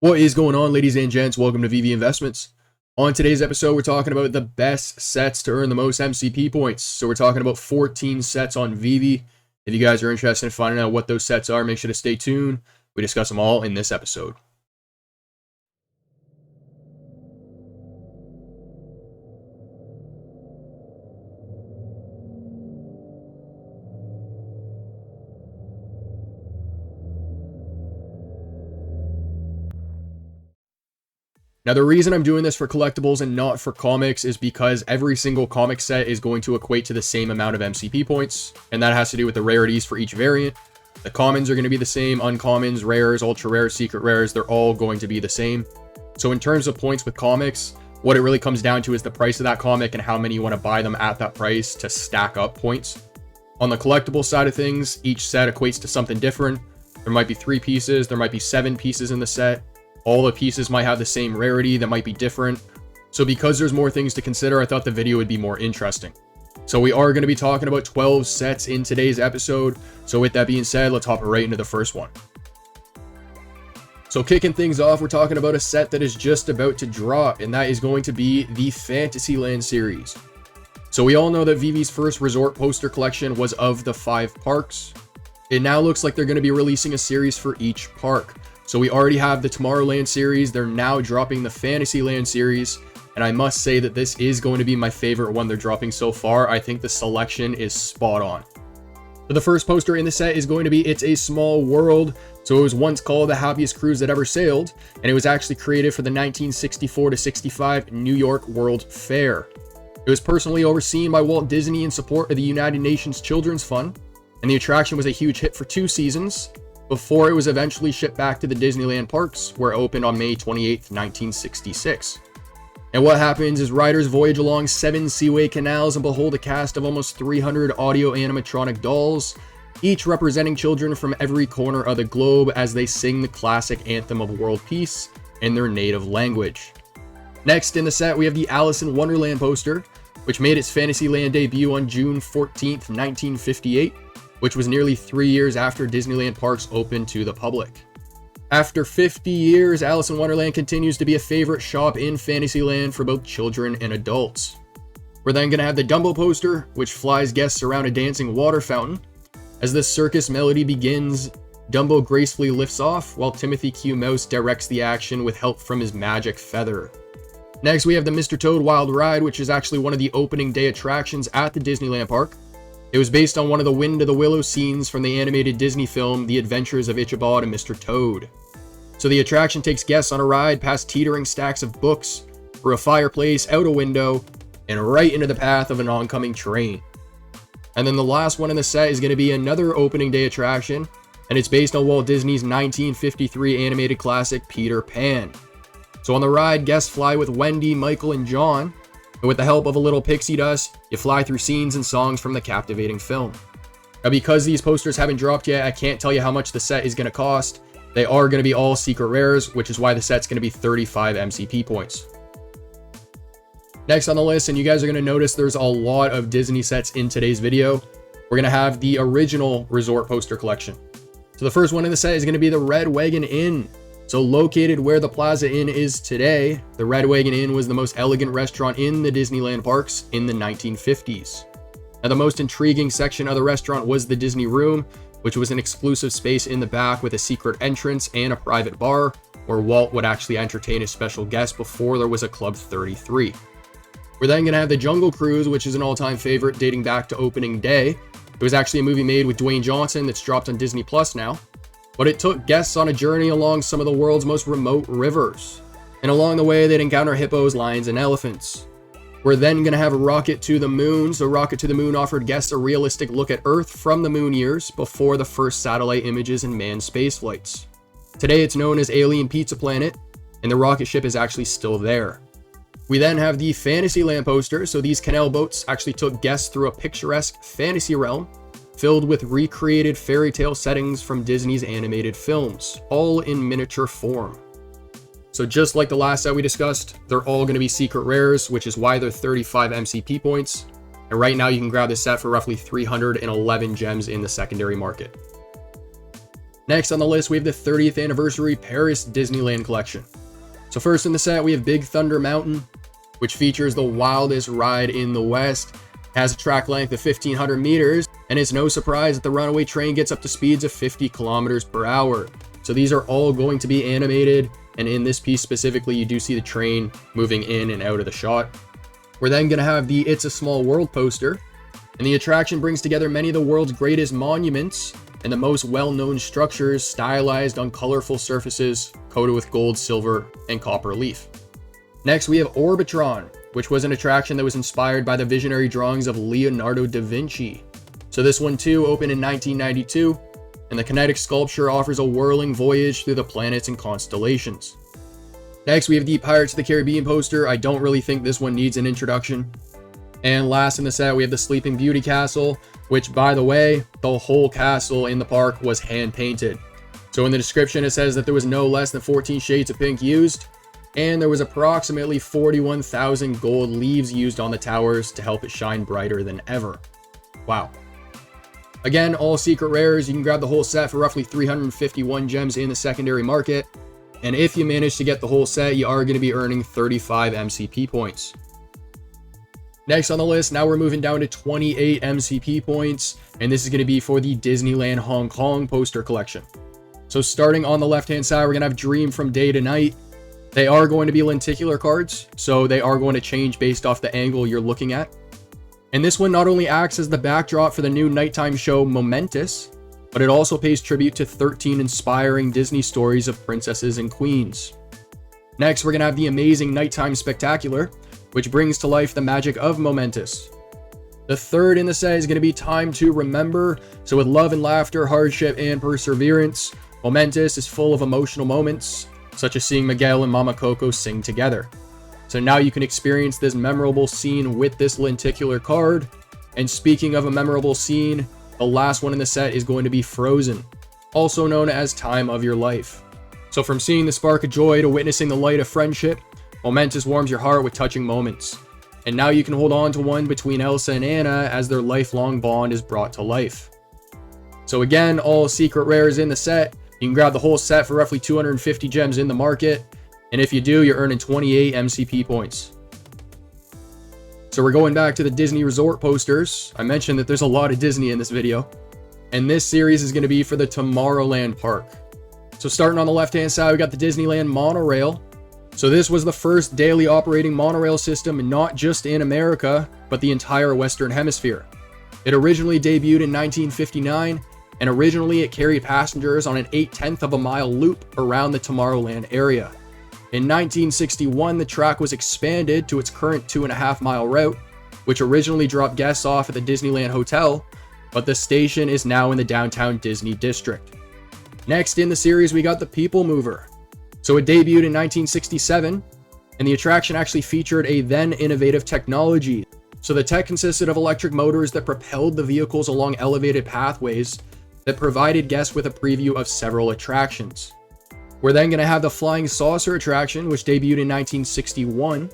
What is going on, ladies and gents? Welcome to VeVe Investments. On today's episode, we're talking about the best sets to earn the most MCP points. So we're talking about 14 sets on VeVe. If you guys are interested in finding out what those sets are, make sure to stay tuned. We discuss them all in this episode. Now, the reason I'm doing this for collectibles and not for comics is because every single comic set is going to equate to the same amount of MCP points, and that has to do with the rarities for each variant. The commons are going to be the same, uncommons, rares, ultra rares, secret rares, they're all going to be the same. So in terms of points with comics, what it really comes down to is the price of that comic and how many you want to buy them at that price to stack up points. On the collectible side of things, each set equates to something different. There might be 3 pieces, there might be 7 pieces in the set. All the pieces might have the same rarity, that might be different. So because there's more things to consider, I thought the video would be more interesting. So we are going to be talking about 12 sets in today's episode. So with that being said, let's hop right into the first one. So kicking things off, we're talking about a set that is just about to drop, and that is going to be the Fantasyland Series. So we all know that VeVe's first resort poster collection was of the 5 parks. It now looks like they're going to be releasing a series for each park. So we already have the Tomorrowland Series, they're now dropping the Fantasyland Series, and I must say that this is going to be my favorite one they're dropping so far. I think the selection is spot on. So the first poster in the set is going to be It's a Small World. So it was once called the happiest cruise that ever sailed, and it was actually created for the 1964-65 New York World Fair. It was personally overseen by Walt Disney in support of the United Nations Children's Fund, and the attraction was a huge hit for 2 seasons, before it was eventually shipped back to the Disneyland parks, where it opened on May 28, 1966. And what happens is riders voyage along 7 seaway canals and behold a cast of almost 300 audio animatronic dolls, each representing children from every corner of the globe as they sing the classic anthem of world peace in their native language. Next in the set, we have the Alice in Wonderland poster, which made its Fantasyland debut on June 14, 1958. Which was nearly 3 years after Disneyland parks opened to the public. After 50 years, Alice in Wonderland continues to be a favorite shop in Fantasyland for both children and adults. We're then going to have the Dumbo poster, which flies guests around a dancing water fountain. As the circus melody begins, Dumbo gracefully lifts off, while Timothy Q. Mouse directs the action with help from his magic feather. Next, we have the Mr. Toad Wild Ride, which is actually one of the opening day attractions at the Disneyland park. It was based on one of the Wind to the Willow scenes from the animated Disney film, The Adventures of Ichabod and Mr. Toad. So the attraction takes guests on a ride past teetering stacks of books, through a fireplace, out a window, and right into the path of an oncoming train. And then the last one in the set is going to be another opening day attraction, and it's based on Walt Disney's 1953 animated classic, Peter Pan. So on the ride, guests fly with Wendy, Michael, and John, and with the help of a little pixie dust, you fly through scenes and songs from the captivating film. Now, because these posters haven't dropped yet, I can't tell you how much the set is going to cost. They are going to be all secret rares, which is why the set's going to be 35 MCP points. Next on the list, and you guys are going to notice there's a lot of Disney sets in today's video, we're going to have the original resort poster collection. So the first one in the set is going to be the Red Wagon Inn. So located where the Plaza Inn is today, the Red Wagon Inn was the most elegant restaurant in the Disneyland parks in the 1950s. Now, the most intriguing section of the restaurant was the Disney Room, which was an exclusive space in the back with a secret entrance and a private bar, where Walt would actually entertain his special guests before there was a Club 33. We're then going to have the Jungle Cruise, which is an all-time favorite dating back to opening day. It was actually a movie made with Dwayne Johnson that's dropped on Disney Plus now. But it took guests on a journey along some of the world's most remote rivers. And along the way, they'd encounter hippos, lions, and elephants. We're then going to have Rocket to the Moon. So Rocket to the Moon offered guests a realistic look at Earth from the moon years before the first satellite images and manned space flights. Today, it's known as Alien Pizza Planet, and the rocket ship is actually still there. We then have the Fantasyland poster. So these canal boats actually took guests through a picturesque fantasy realm, filled with recreated fairy tale settings from Disney's animated films, all in miniature form. So just like the last set we discussed, they're all going to be secret rares, which is why they're 35 MCP points. And right now you can grab this set for roughly 311 gems in the secondary market. Next on the list, we have the 30th anniversary Paris Disneyland collection. So first in the set, we have Big Thunder Mountain, which features the wildest ride in the West. It has a track length of 1,500 meters, and it's no surprise that the runaway train gets up to speeds of 50 kilometers per hour. So these are all going to be animated, and in this piece specifically, you do see the train moving in and out of the shot. We're then going to have the It's a Small World poster, and the attraction brings together many of the world's greatest monuments and the most well-known structures stylized on colorful surfaces coated with gold, silver, and copper leaf. Next, we have Orbitron, which was an attraction that was inspired by the visionary drawings of Leonardo da Vinci. So this one too opened in 1992, and the kinetic sculpture offers a whirling voyage through the planets and constellations. Next, we have the Pirates of the Caribbean poster. I don't really think this one needs an introduction. And last in the set, we have the Sleeping Beauty castle, which, by the way, the whole castle in the park was hand painted. So in the description, it says that there was no less than 14 shades of pink used, and there was approximately 41,000 gold leaves used on the towers to help it shine brighter than ever. Wow. Again, all secret rares. You can grab the whole set for roughly 351 gems in the secondary market. And if you manage to get the whole set, you are going to be earning 35 MCP points. Next on the list, now we're moving down to 28 MCP points, and this is going to be for the Disneyland Hong Kong poster collection. So starting on the left-hand side, we're going to have Dream from Day to Night. They are going to be lenticular cards, so they are going to change based off the angle you're looking at. And this one not only acts as the backdrop for the new nighttime show Momentous, but it also pays tribute to 13 inspiring Disney stories of princesses and queens. Next, we're going to have the Amazing Nighttime Spectacular, which brings to life the magic of Momentous. The third in the set is going to be Time to Remember. So with love and laughter, hardship, and perseverance, Momentous is full of emotional moments, such as seeing Miguel and Mama Coco sing together. So now you can experience this memorable scene with this lenticular card. And speaking of a memorable scene, the last one in the set is going to be Frozen, also known as Time of Your Life. So from seeing the spark of joy to witnessing the light of friendship, Momentous warms your heart with touching moments. And now you can hold on to one between Elsa and Anna as their lifelong bond is brought to life. So again, all secret rares in the set. You can grab the whole set for roughly 250 gems in the market. And if you do, you're earning 28 MCP points. So we're going back to the Disney Resort posters. I mentioned that there's a lot of Disney in this video. And this series is going to be for the Tomorrowland Park. So starting on the left-hand side, we got the Disneyland Monorail. So this was the first daily operating monorail system, not just in America, but the entire Western Hemisphere. It originally debuted in 1959, and originally it carried passengers on an 8/10 of a mile loop around the Tomorrowland area. In 1961, the track was expanded to its current 2.5-mile route, which originally dropped guests off at the Disneyland Hotel, but the station is now in the downtown Disney district. Next in the series, we got the People Mover. So it debuted in 1967, and the attraction actually featured a then innovative technology. So the tech consisted of electric motors that propelled the vehicles along elevated pathways that provided guests with a preview of several attractions. We're then going to have the Flying Saucer attraction, which debuted in 1961.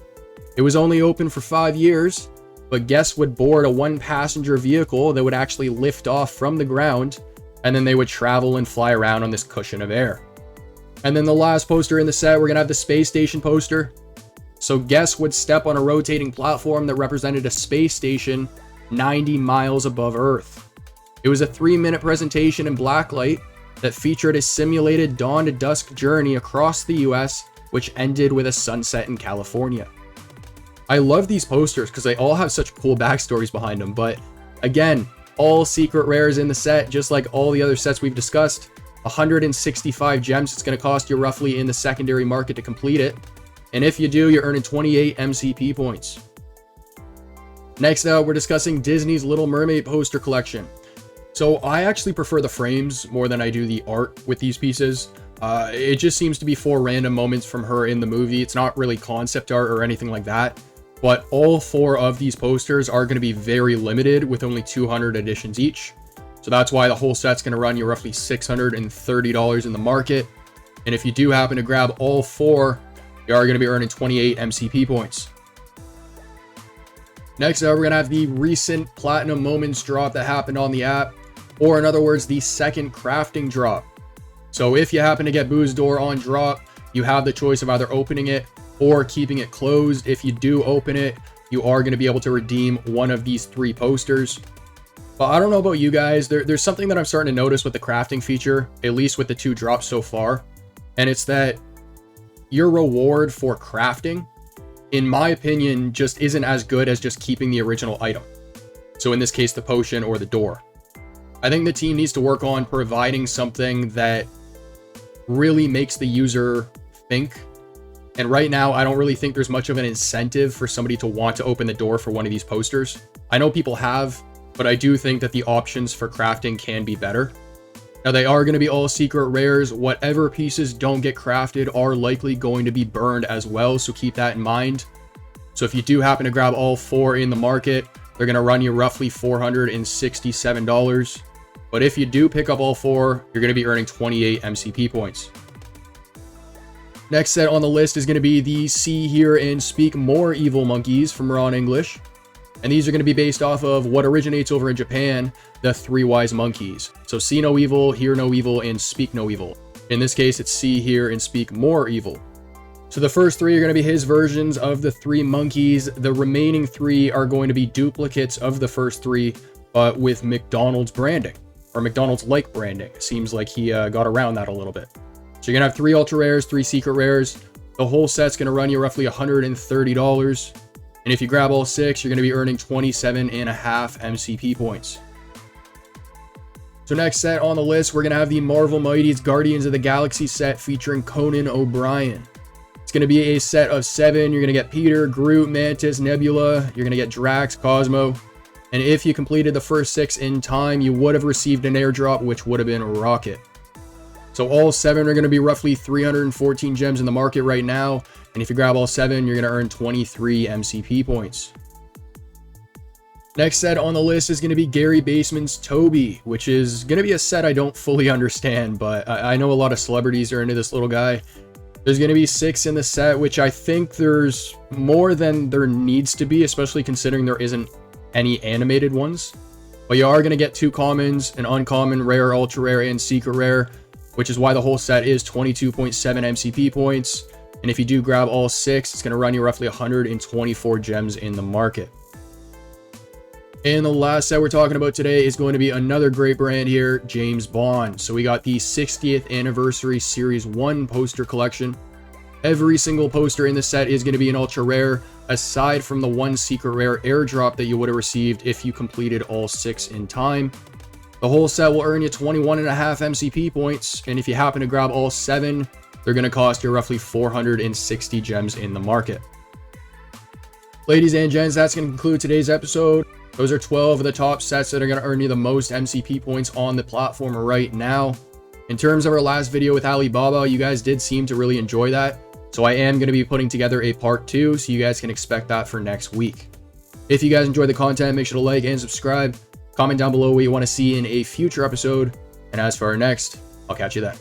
It was only open for 5 years, but guests would board a one-passenger vehicle that would actually lift off from the ground, and then they would travel and fly around on this cushion of air. And then the last poster in the set, we're going to have the Space Station poster. So guests would step on a rotating platform that represented a space station 90 miles above Earth. It was a 3-minute presentation in blacklight that featured a simulated dawn to dusk journey across the US, which ended with a sunset in California. I love these posters because they all have such cool backstories behind them, but again, all secret rares in the set, just like all the other sets we've discussed. 165 gems it's going to cost you roughly in the secondary market to complete it. And if you do, you're earning 28 MCP points. Next up, we're discussing Disney's Little Mermaid poster collection. So I actually prefer the frames more than I do the art with these pieces. It just seems to be 4 random moments from her in the movie. It's not really concept art or anything like that. But all 4 of these posters are going to be very limited with only 200 editions each. So that's why the whole set's going to run you roughly $630 in the market. And if you do happen to grab all 4, you are going to be earning 28 MCP points. Next up, we're going to have the recent Platinum Moments drop that happened on the app, or in other words, the second crafting drop. So if you happen to get Boo's Door on drop, you have the choice of either opening it or keeping it closed. If you do open it, you are going to be able to redeem one of these 3 posters. But I don't know about you guys, there's something that I'm starting to notice with the crafting feature, at least with the 2 drops so far, and it's that your reward for crafting, in my opinion, just isn't as good as just keeping the original item. So in this case, the potion or the door. I think the team needs to work on providing something that really makes the user think. And right now, I don't really think there's much of an incentive for somebody to want to open the door for one of these posters. I know people have, but I do think that the options for crafting can be better. Now, they are going to be all secret rares. Whatever pieces don't get crafted are likely going to be burned as well, so keep that in mind. So if you do happen to grab all 4 in the market, they're going to run you roughly $467. But if you do pick up all 4, you're going to be earning 28 MCP points. Next set on the list is going to be the See, Hear, and Speak More Evil monkeys from Ron English. And these are going to be based off of what originates over in Japan, the 3 wise monkeys. So see no evil, hear no evil, and speak no evil. In this case, it's see, hear, and speak more evil. So the first 3 are going to be his versions of the 3 monkeys. The remaining 3 are going to be duplicates of the first 3, but with McDonald's branding, or McDonald's-like branding. It seems like he got around that a little bit. So you're going to have 3 ultra rares, 3 secret rares. The whole set's going to run you roughly $130. And if you grab all 6, you're going to be earning 27.5 MCP points. So next set on the list, we're going to have the Marvel Mighty's Guardians of the Galaxy set featuring Conan O'Brien. It's going to be a set of 7. You're going to get Peter, Groot, Mantis, Nebula. You're going to get Drax, Cosmo. And if you completed the first 6 in time, you would have received an airdrop, which would have been Rocket. So all 7 are going to be roughly 314 gems in the market right now. And if you grab all 7, you're going to earn 23 MCP points. Next set on the list is going to be Gary Baseman's Toby, which is going to be a set I don't fully understand, but I know a lot of celebrities are into this little guy. There's going to be 6 in the set, which I think there's more than there needs to be, especially considering there isn't any animated ones. But you are going to get 2 commons, an uncommon, rare, ultra rare, and secret rare, which is why the whole set is 22.7 MCP points. And if you do grab all 6, it's going to run you roughly 124 gems in the market. And the last set we're talking about today is going to be another great brand here, James Bond. So we got the 60th Anniversary Series 1 poster collection. Every single poster in the set is going to be an ultra rare, aside from the 1 secret rare airdrop that you would have received if you completed all 6 in time. The whole set will earn you 21.5 MCP points, and if you happen to grab all 7, they're going to cost you roughly 460 gems in the market. Ladies and gents, that's going to conclude today's episode. Those are 12 of the top sets that are going to earn you the most MCP points on the platform right now. In terms of our last video with Alibaba, you guys did seem to really enjoy that. So I am going to be putting together a part 2, so you guys can expect that for next week. If you guys enjoyed the content, make sure to like and subscribe. Comment down below what you want to see in a future episode. And as for our next, I'll catch you then.